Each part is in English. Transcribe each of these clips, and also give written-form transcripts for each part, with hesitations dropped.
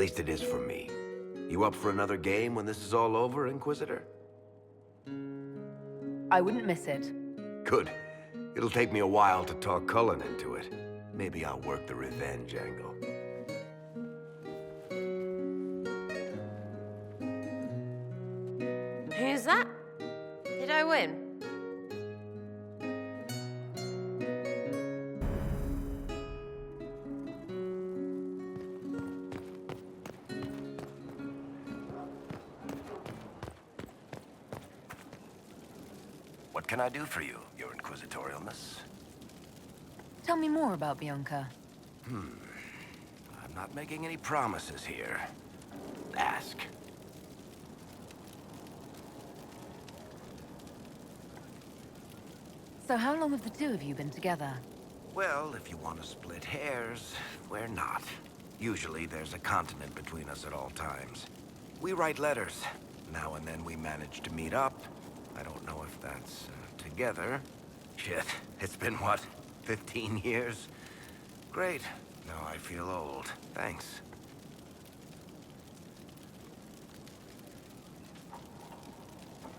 least it is for me. You up for another game when this is all over, Inquisitor? I wouldn't miss it. Good. It'll take me a while to talk Cullen into it. Maybe I'll work the revenge angle. Who's that? Did I win? What can I do for you, Your Inquisitorialness? Tell me more about Bianca. I'm not making any promises here. Ask. So how long have the two of you been together? Well, if you want to split hairs, we're not. Usually there's a continent between us at all times. We write letters. Now and then we manage to meet up. I don't know if that's together. Shit, it's been what, 15 years? Great. Now I feel old. Thanks.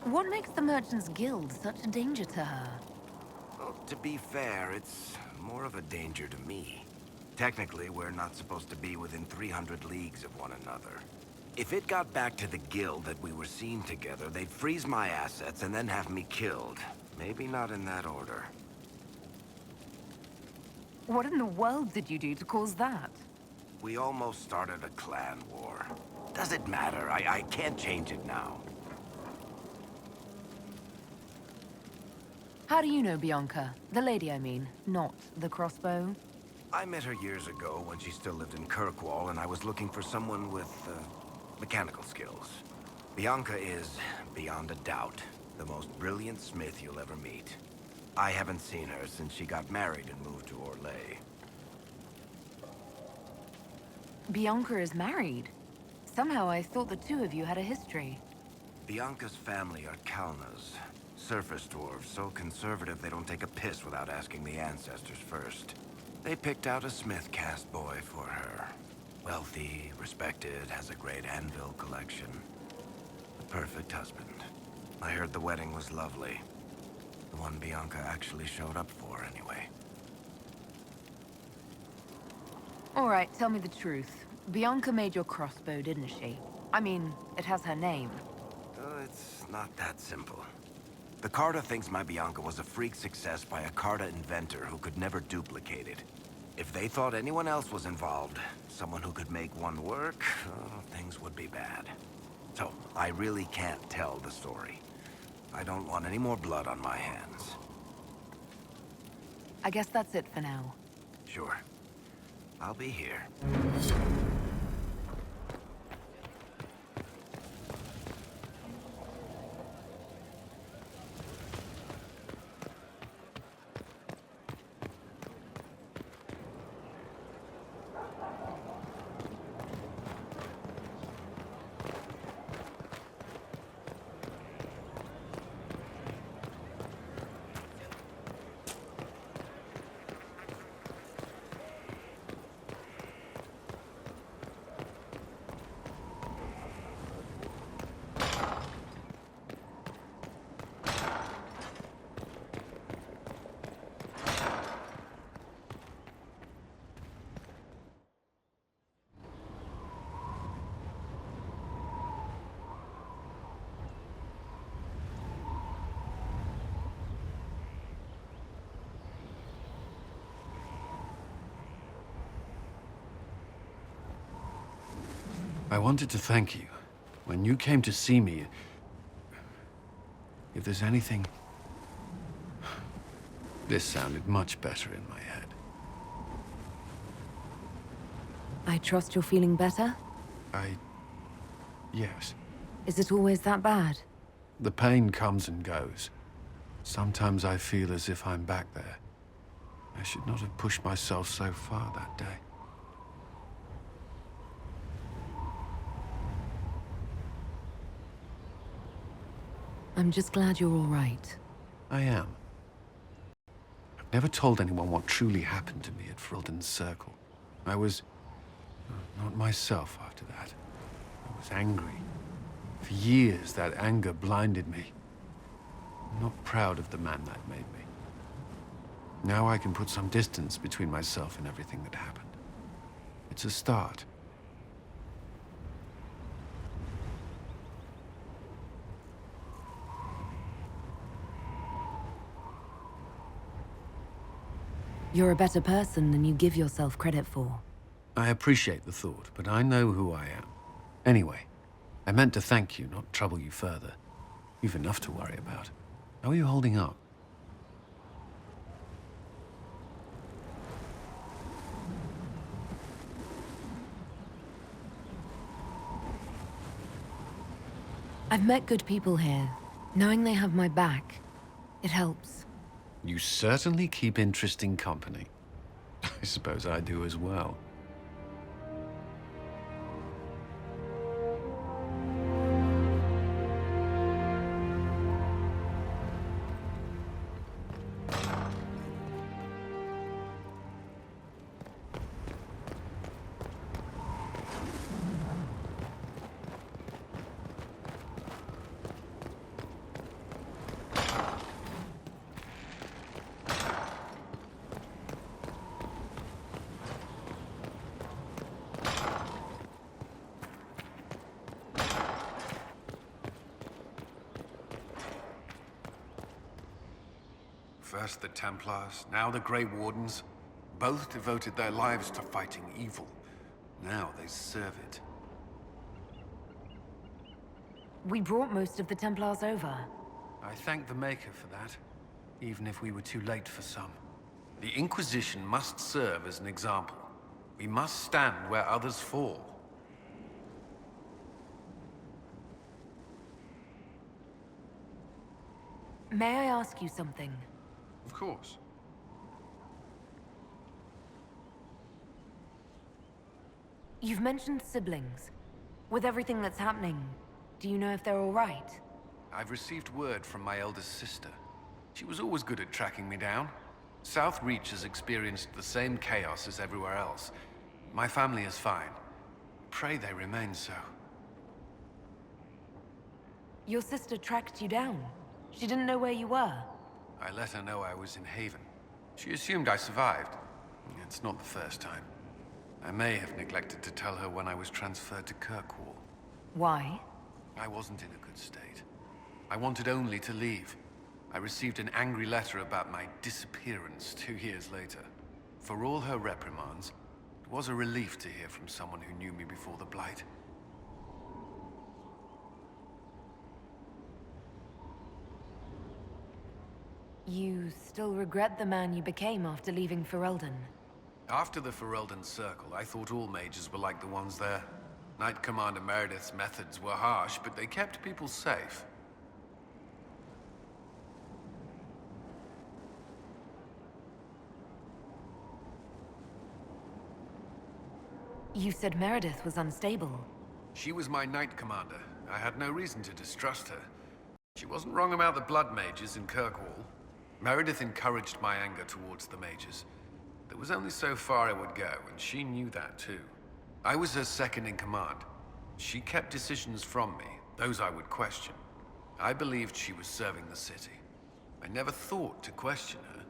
What makes the Merchants Guild such a danger to her? Well, to be fair, it's more of a danger to me. Technically, we're not supposed to be within 300 leagues of one another. If it got back to the Guild that we were seen together, they'd freeze my assets and then have me killed. Maybe not in that order. What in the world did you do to cause that? We almost started a clan war. Does it matter? I can't change it now. How do you know Bianca? The lady, I mean, not the crossbow. I met her years ago when she still lived in Kirkwall, and I was looking for someone with, mechanical skills. Bianca is, beyond a doubt, the most brilliant smith you'll ever meet. I haven't seen her since she got married and moved to Orlais. Bianca is married. Somehow I thought the two of you had a history. Bianca's family are Kalnas, surface dwarves, so conservative they don't take a piss without asking the ancestors first. They picked out a smith caste boy for her. Wealthy, respected, has a great anvil collection. The perfect husband. I heard the wedding was lovely. The one Bianca actually showed up for, anyway. All right, tell me the truth. Bianca made your crossbow, didn't she? I mean, it has her name. It's not that simple. The Carta thinks my Bianca was a freak success by a Carta inventor who could never duplicate it. If they thought anyone else was involved, someone who could make one work, things would be bad. So, I really can't tell the story. I don't want any more blood on my hands. I guess that's it for now. Sure. I'll be here. I wanted to thank you. When you came to see me, if there's anything... This sounded much better in my head. I trust you're feeling better? Yes. Is it always that bad? The pain comes and goes. Sometimes I feel as if I'm back there. I should not have pushed myself so far that day. I'm just glad you're all right. I am. I've never told anyone what truly happened to me at Frilden's Circle. I was not myself after that. was angry. For years, that anger blinded me. I'm not proud of the man that made me. Now I can put some distance between myself and everything that happened. It's a start. You're a better person than you give yourself credit for. I appreciate the thought, but I know who I am. Anyway, I meant to thank you, not trouble you further. You've enough to worry about. How are you holding up? I've met good people here. Knowing they have my back, it helps. You certainly keep interesting company. I suppose I do as well. First the Templars, now the Grey Wardens. Both devoted their lives to fighting evil. Now they serve it. We brought most of the Templars over. I thank the Maker for that, even if we were too late for some. The Inquisition must serve as an example. We must stand where others fall. May I ask you something? Of course. You've mentioned siblings. With everything that's happening, do you know if they're all right? I've received word from my eldest sister. She was always good at tracking me down. South Reach has experienced the same chaos as everywhere else. My family is fine. Pray they remain so. Your sister tracked you down. She didn't know where you were. I let her know I was in Haven. She assumed I survived. It's not the first time. I may have neglected to tell her when I was transferred to Kirkwall. Why? I wasn't in a good state. I wanted only to leave. I received an angry letter about my disappearance 2 years later. For all her reprimands, it was a relief to hear from someone who knew me before the Blight. You still regret the man you became after leaving Ferelden? After the Ferelden Circle, I thought all mages were like the ones there. Knight Commander Meredith's methods were harsh, but they kept people safe. You said Meredith was unstable. She was my Knight Commander. I had no reason to distrust her. She wasn't wrong about the Blood Mages in Kirkwall. Meredith encouraged my anger towards the mages. There was only so far I would go, and she knew that too. I was her second in command. She kept decisions from me, those I would question. I believed she was serving the city. I never thought to question her,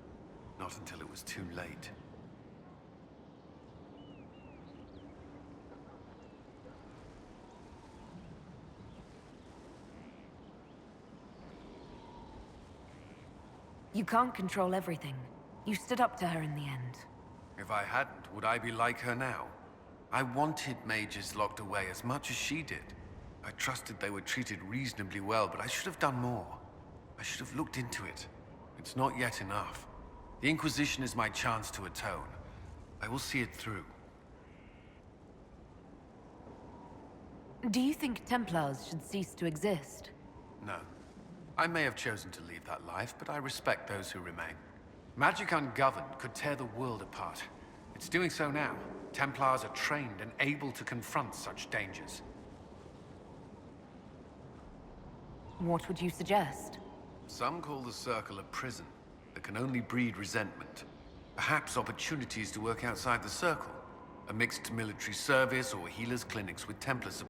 not until it was too late. You can't control everything. You stood up to her in the end. If I hadn't, would I be like her now? I wanted mages locked away as much as she did. I trusted they were treated reasonably well, but I should have done more. I should have looked into it. It's not yet enough. The Inquisition is my chance to atone. I will see it through. Do you think Templars should cease to exist? No. I may have chosen to leave that life, but I respect those who remain. Magic ungoverned could tear the world apart. It's doing so now. Templars are trained and able to confront such dangers. What would you suggest? Some call the Circle a prison that can only breed resentment. Perhaps opportunities to work outside the Circle. A mixed military service or healers' clinics with Templar support.